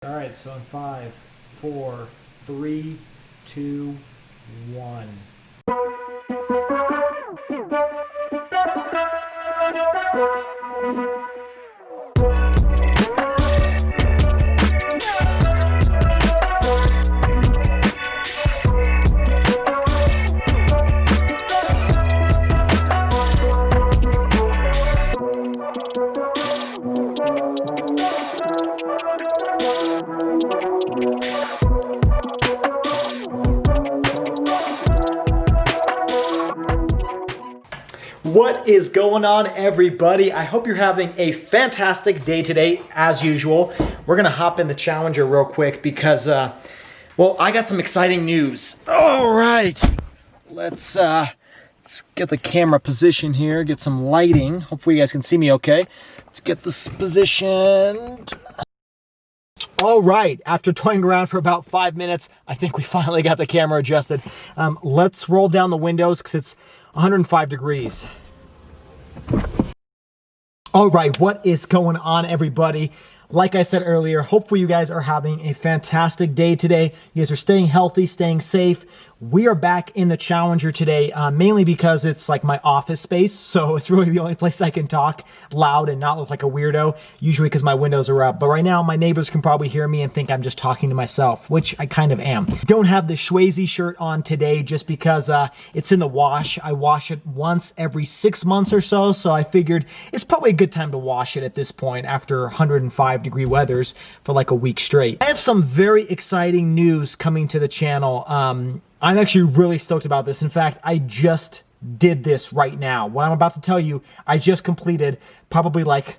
All right, so in 5, 4, 3, 2, 1. What is going on, everybody? I hope you're having a fantastic day today, as usual. We're gonna hop in the Challenger real quick because, well, I got some exciting news. All right, let's get the camera position here, get some lighting. Hopefully you guys can see me okay. Let's get this positioned. All right, after toying around for about 5 minutes, I think we finally got the camera adjusted. Let's roll down the windows because it's 105 degrees. All right, what is going on, everybody? Like I said earlier, hopefully you guys are having a fantastic day today. You guys are staying healthy, staying safe. We are back in the Challenger today, mainly because it's like my office space. So it's really the only place I can talk loud and not look like a weirdo, usually because my windows are up. But right now, my neighbors can probably hear me and think I'm just talking to myself, which I kind of am. Don't have the Swayze shirt on today just because it's in the wash. I wash it once every 6 months or so. So I figured it's probably a good time to wash it at this point after 105-degree weathers for like a week straight. I have some very exciting news coming to the channel. I'm actually really stoked about this. In fact, I just did this right now. What I'm about to tell you, I just completed probably like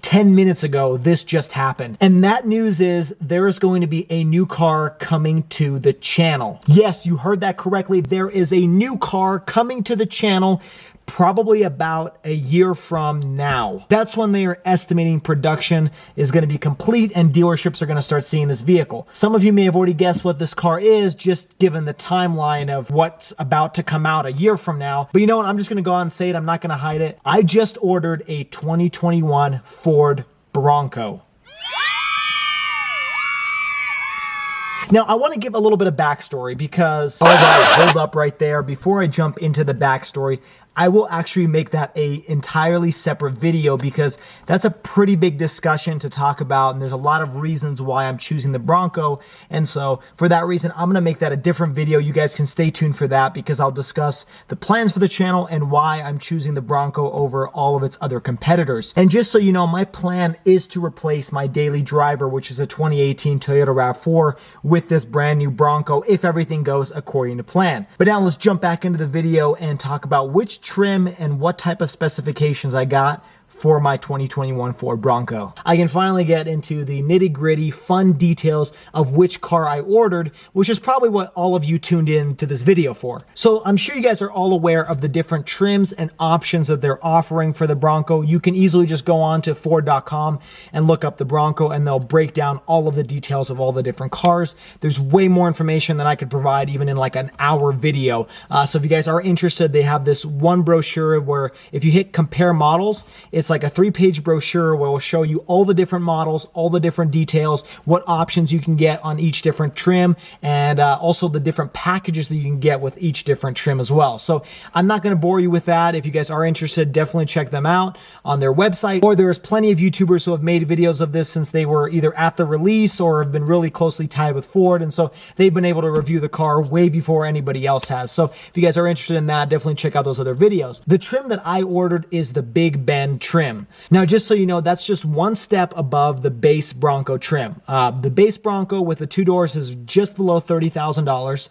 10 minutes ago. This just happened. And that news is there is going to be a new car coming to the channel. Yes, you heard that correctly. There is a new car coming to the channel probably about a year from now. That's when they are estimating production is going to be complete and dealerships are going to start seeing this vehicle. Some of you may have already guessed what this car is, just given the timeline of what's about to come out a year from now. But you know what? I'm just going to go on and say it. I'm not going to hide it. I just ordered a 2021 Ford Bronco. Now, I want to give a little bit of backstory because, all right, hold up right there. Before I jump into the backstory, I will actually make that a entirely separate video because that's a pretty big discussion to talk about, and there's a lot of reasons why I'm choosing the Bronco. And so for that reason, I'm going to make that a different video. You guys can stay tuned for that because I'll discuss the plans for the channel and why I'm choosing the Bronco over all of its other competitors. And just so you know, my plan is to replace my daily driver, which is a 2018 Toyota RAV4, with this brand new Bronco if everything goes according to plan. But now let's jump back into the video and talk about which trim and what type of specifications I got for my 2021 Ford Bronco. I can finally get into the nitty-gritty fun details of which car I ordered, which is probably what all of you tuned in to this video for. So I'm sure you guys are all aware of the different trims and options that they're offering for the Bronco. You can easily just go on to Ford.com and look up the Bronco and they'll break down all of the details of all the different cars. There's way more information than I could provide even in like an hour video. So if you guys are interested, they have this one brochure where if you hit compare models, it's like a 3-page brochure where it will show you all the different models, all the different details, what options you can get on each different trim, and also the different packages that you can get with each different trim as well. So I'm not going to bore you with that. If you guys are interested, definitely check them out on their website. Or there's plenty of YouTubers who have made videos of this since they were either at the release or have been really closely tied with Ford. And so they've been able to review the car way before anybody else has. So if you guys are interested in that, definitely check out those other videos. The trim that I ordered is the Big Bend trim. Now, just so you know, that's just one step above the base Bronco trim. The base Bronco with the 2 doors is just below $30,000.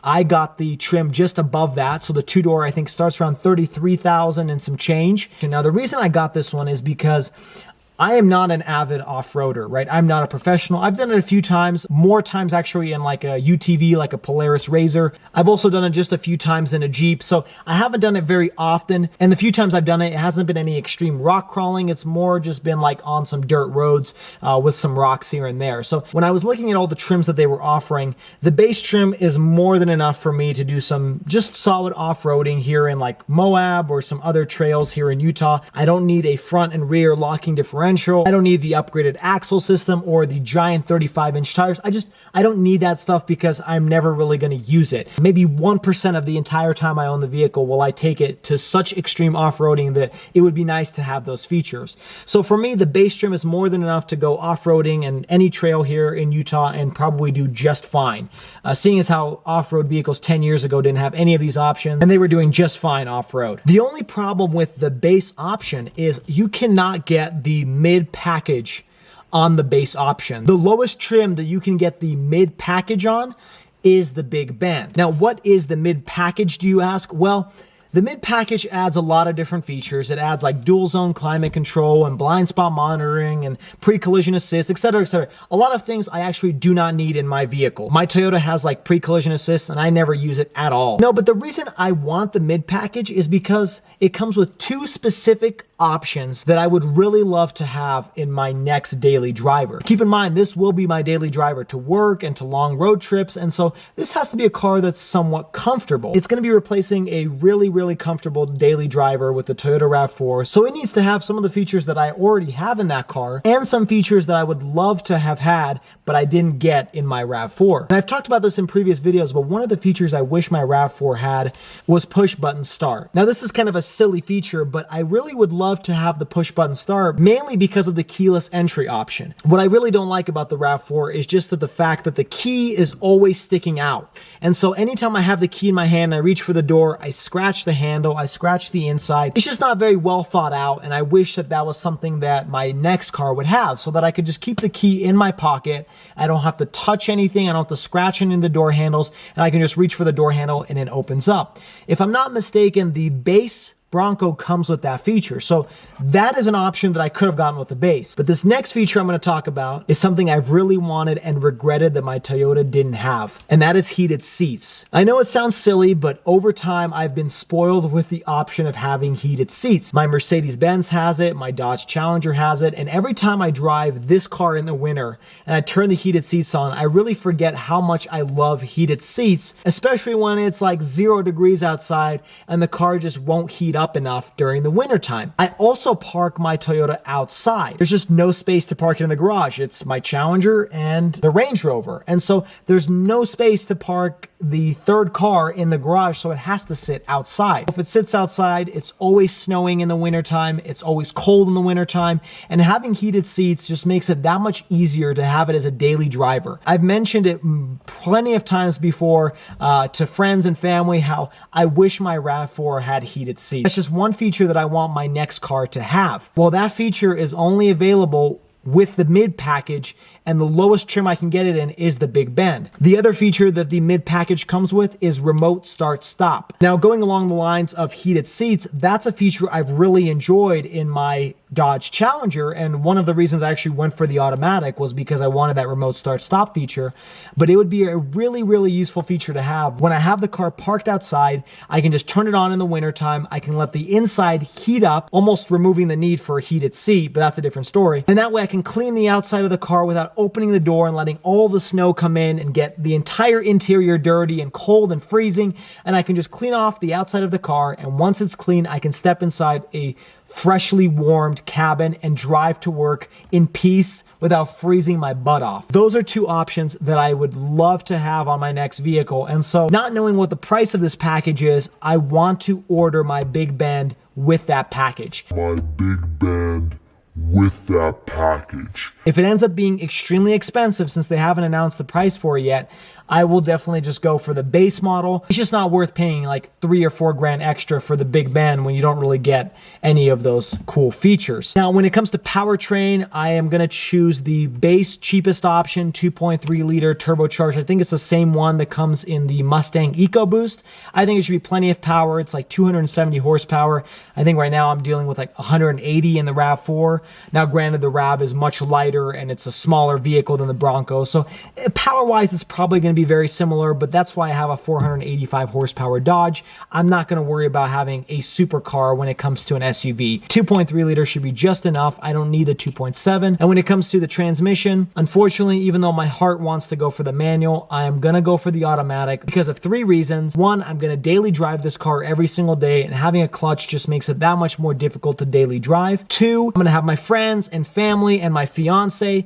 I got the trim just above that. So the 2-door, I think, starts around $33,000 and some change. Now, the reason I got this one is because I am not an avid off-roader, right? I'm not a professional. I've done it a few times, more times actually in like a UTV, like a Polaris RZR. I've also done it just a few times in a Jeep. So I haven't done it very often. And the few times I've done it, it hasn't been any extreme rock crawling. It's more just been like on some dirt roads with some rocks here and there. So when I was looking at all the trims that they were offering, the base trim is more than enough for me to do some just solid off-roading here in like Moab or some other trails here in Utah. I don't need a front and rear locking differential. differential. I don't need the upgraded axle system or the giant 35-inch tires. I don't need that stuff because I'm never really going to use it. Maybe 1% of the entire time I own the vehicle will I take it to such extreme off-roading that it would be nice to have those features. So for me, the base trim is more than enough to go off-roading and any trail here in Utah and probably do just fine. Seeing as how off-road vehicles 10 years ago didn't have any of these options and they were doing just fine off-road. The only problem with the base option is you cannot get the mid package on the base option. The lowest trim that you can get the mid package on is the Big Bend. Now, what is the mid package, do you ask? Well, the mid package adds a lot of different features. It adds like dual zone climate control and blind spot monitoring and pre-collision assist, etc., etc. A lot of things I actually do not need in my vehicle. My Toyota has like pre-collision assist and I never use it at all. No, but the reason I want the mid package is because it comes with two specific options that I would really love to have in my next daily driver. Keep in mind, this will be my daily driver to work and to long road trips, and so this has to be a car that's somewhat comfortable. It's going to be replacing a really comfortable daily driver with the Toyota RAV4, so it needs to have some of the features that I already have in that car and some features that I would love to have had but I didn't get in my RAV4. And I've talked about this in previous videos, but one of the features I wish my RAV4 had was push button start. Now this is kind of a silly feature, but I really would love to have the push button start, mainly because of the keyless entry option. What I really don't like about the RAV4 is just that the fact that the key is always sticking out. And so anytime I have the key in my hand, I reach for the door, I scratch the handle, I scratch the inside. It's just not very well thought out, and I wish that that was something that my next car would have, so that I could just keep the key in my pocket. I don't have to touch anything, I don't have to scratch any of the door handles, and I can just reach for the door handle and it opens up. If I'm not mistaken, the base Bronco comes with that feature. So that is an option that I could have gotten with the base. But this next feature I'm going to talk about is something I've really wanted and regretted that my Toyota didn't have, and that is heated seats. I know it sounds silly, but over time I've been spoiled with the option of having heated seats. My Mercedes-Benz has it, my Dodge Challenger has it, and every time I drive this car in the winter and I turn the heated seats on, I really forget how much I love heated seats, especially when it's like 0 degrees outside and the car just won't heat up enough during the winter time. I also park my Toyota outside. There's just no space to park it in the garage. It's my Challenger and the Range Rover. And so there's no space to park the third car in the garage, so it has to sit outside. If it sits outside, it's always snowing in the wintertime, it's always cold in the wintertime, and having heated seats just makes it that much easier to have it as a daily driver. I've mentioned it plenty of times before to friends and family how I wish my RAV4 had heated seats. That's just one feature that I want my next car to have. Well, that feature is only available with the mid package, and the lowest trim I can get it in is the Big Bend. The other feature that the mid package comes with is remote start stop. Now, going along the lines of heated seats, that's a feature I've really enjoyed in my Dodge Challenger, and one of the reasons I actually went for the automatic was because I wanted that remote start stop feature. But it would be a really useful feature to have. When I have the car parked outside, I can just turn it on in the wintertime. I can let the inside heat up, almost removing the need for a heated seat, but that's a different story. And that way I can clean the outside of the car without opening the door and letting all the snow come in and get the entire interior dirty and cold and freezing. And I can just clean off the outside of the car, and once it's clean, I can step inside a freshly warmed cabin and drive to work in peace without freezing my butt off. Those are two options that I would love to have on my next vehicle. And so, not knowing what the price of this package is, I want to order my Big Bend with that package. If it ends up being extremely expensive, since they haven't announced the price for it yet, I will definitely just go for the base model. It's just not worth paying like $3 or $4 grand extra for the Big Bend when you don't really get any of those cool features. Now, when it comes to powertrain, I am going to choose the base cheapest option, 2.3 liter turbocharged. I think it's the same one that comes in the Mustang EcoBoost. I think it should be plenty of power. It's like 270 horsepower. I think right now I'm dealing with like 180 in the RAV4. Now, granted, the RAV is much lighter and it's a smaller vehicle than the Bronco. So power-wise, it's probably going to be very similar, but that's why I have a 485 horsepower Dodge. I'm not going to worry about having a supercar when it comes to an SUV. 2.3 liter should be just enough. I don't need the 2.7. And when it comes to the transmission, unfortunately, even though my heart wants to go for the manual, I am going to go for the automatic because of 3 reasons. 1, I'm going to daily drive this car every single day, and having a clutch just makes it that much more difficult to daily drive. 2, I'm going to have my friends and family and my fiance.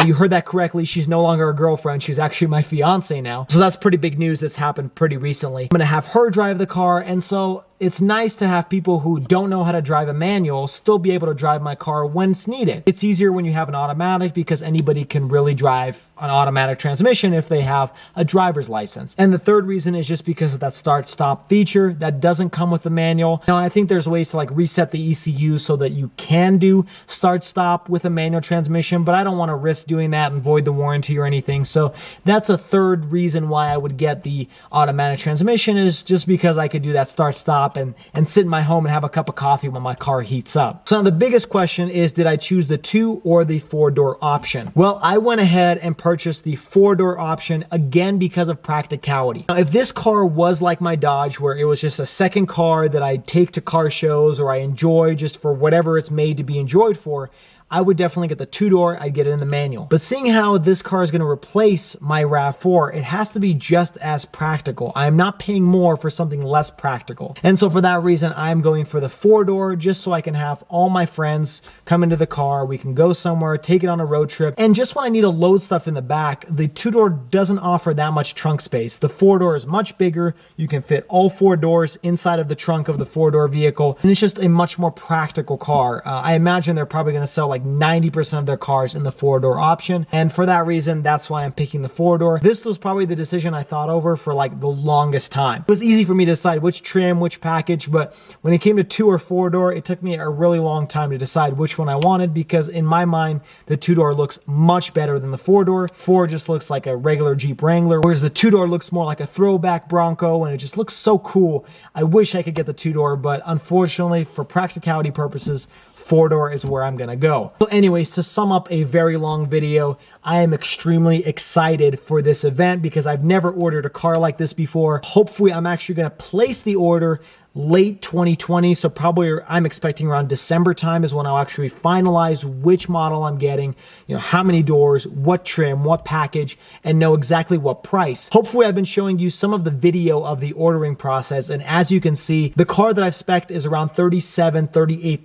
You heard that correctly. She's no longer a girlfriend. She's actually my fiance now. So that's pretty big news that's happened pretty recently. I'm going to have her drive the car. And so it's nice to have people who don't know how to drive a manual still be able to drive my car when it's needed. It's easier when you have an automatic because anybody can really drive an automatic transmission if they have a driver's license. And the third reason is just because of that start-stop feature that doesn't come with the manual. Now, I think there's ways to like reset the ECU so that you can do start-stop with a manual transmission, but I don't want to risk doing that and void the warranty or anything. So that's a third reason why I would get the automatic transmission, is just because I could do that start-stop and sit in my home and have a cup of coffee when my car heats up. So now the biggest question is, did I choose the 2 or the 4-door option? Well, I went ahead and purchased the 4-door option again because of practicality. Now, if this car was like my Dodge, where it was just a second car that I take to car shows or I enjoy just for whatever it's made to be enjoyed for, I would definitely get the 2-door. I'd get it in the manual. But seeing how this car is going to replace my RAV4, it has to be just as practical. I am not paying more for something less practical. And so for that reason, I'm going for the 4-door, just so I can have all my friends come into the car. We can go somewhere, take it on a road trip. And just when I need to load stuff in the back, the 2-door doesn't offer that much trunk space. The 4-door is much bigger. You can fit all 4 doors inside of the trunk of the 4-door vehicle. And it's just a much more practical car. I imagine they're probably going to sell like 90% of their cars in the 4-door option. And for that reason, that's why I'm picking the 4-door. This was probably the decision I thought over for like the longest time. It was easy for me to decide which trim, which package, but when it came to 2 or 4-door, it took me a really long time to decide which one I wanted, because in my mind, the 2-door looks much better than the 4-door. 4 just looks like a regular Jeep Wrangler, whereas the 2-door looks more like a throwback Bronco, and it just looks so cool. I wish I could get the 2-door, but unfortunately, for practicality purposes, 4-door is where I'm gonna go. So anyways, to sum up a very long video, I am extremely excited for this event because I've never ordered a car like this before. Hopefully, I'm actually gonna place the order late 2020, so probably I'm expecting around December time is when I'll actually finalize which model I'm getting, you know, how many doors, what trim, what package, and know exactly what price. Hopefully I've been showing you some of the video of the ordering process, and as you can see, the car that I've spec'd is around $37,000,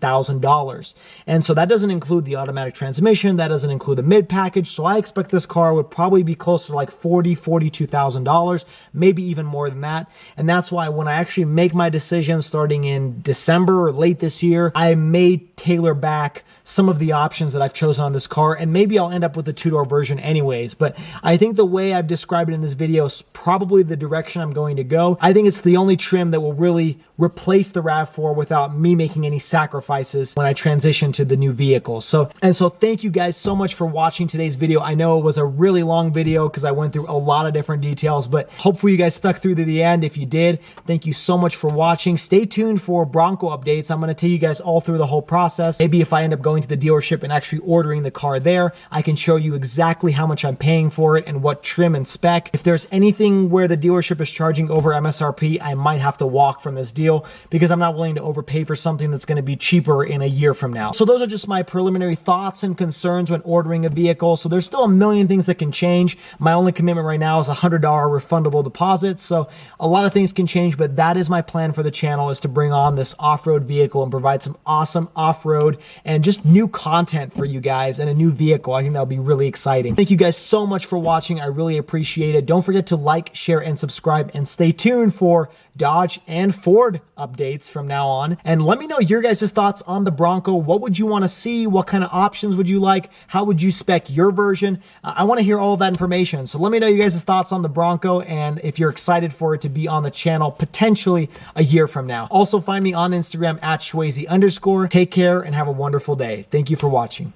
$38,000. And so that doesn't include the automatic transmission, that doesn't include the mid package, so I expect this car would probably be closer to like $40,000, $42,000, maybe even more than that. And that's why when I actually make my decision starting in December or late this year, I may tailor back some of the options that I've chosen on this car, and maybe I'll end up with the 2-door version anyways. But I think the way I've described it in this video is probably the direction I'm going to go. I think it's the only trim that will really replace the RAV4 without me making any sacrifices when I transition to the new vehicle. So thank you guys so much for watching today's video. I know it was a really long video because I went through a lot of different details, but hopefully you guys stuck through to the end. If you did, thank you so much for watching. Stay tuned for Bronco updates. I'm going to take you guys all through the whole process. Maybe if I end up going to the dealership and actually ordering the car there, I can show you exactly how much I'm paying for it and what trim and spec. If there's anything where the dealership is charging over MSRP, I might have to walk from this deal because I'm not willing to overpay for something that's going to be cheaper in a year from now. So those are just my preliminary thoughts and concerns when ordering a vehicle. So there's still a million things that can change. My only commitment right now is a $100 refundable deposit. So a lot of things can change, but that is my plan for the channel, is to bring on this off-road vehicle and provide some awesome off-road and just new content for you guys and a new vehicle. I think that'll be really exciting. Thank you guys so much for watching. I really appreciate it. Don't forget to like, share, and subscribe, and stay tuned for Dodge and Ford updates from now on. And let me know your guys' thoughts on the Bronco. What would you want to see? What kind of options would you like? How would you spec your version? I want to hear all of that information. So let me know you guys' thoughts on the Bronco and if you're excited for it to be on the channel potentially a year from now. Also find me on Instagram at Shwazy_. Take care and have a wonderful day. Thank you for watching.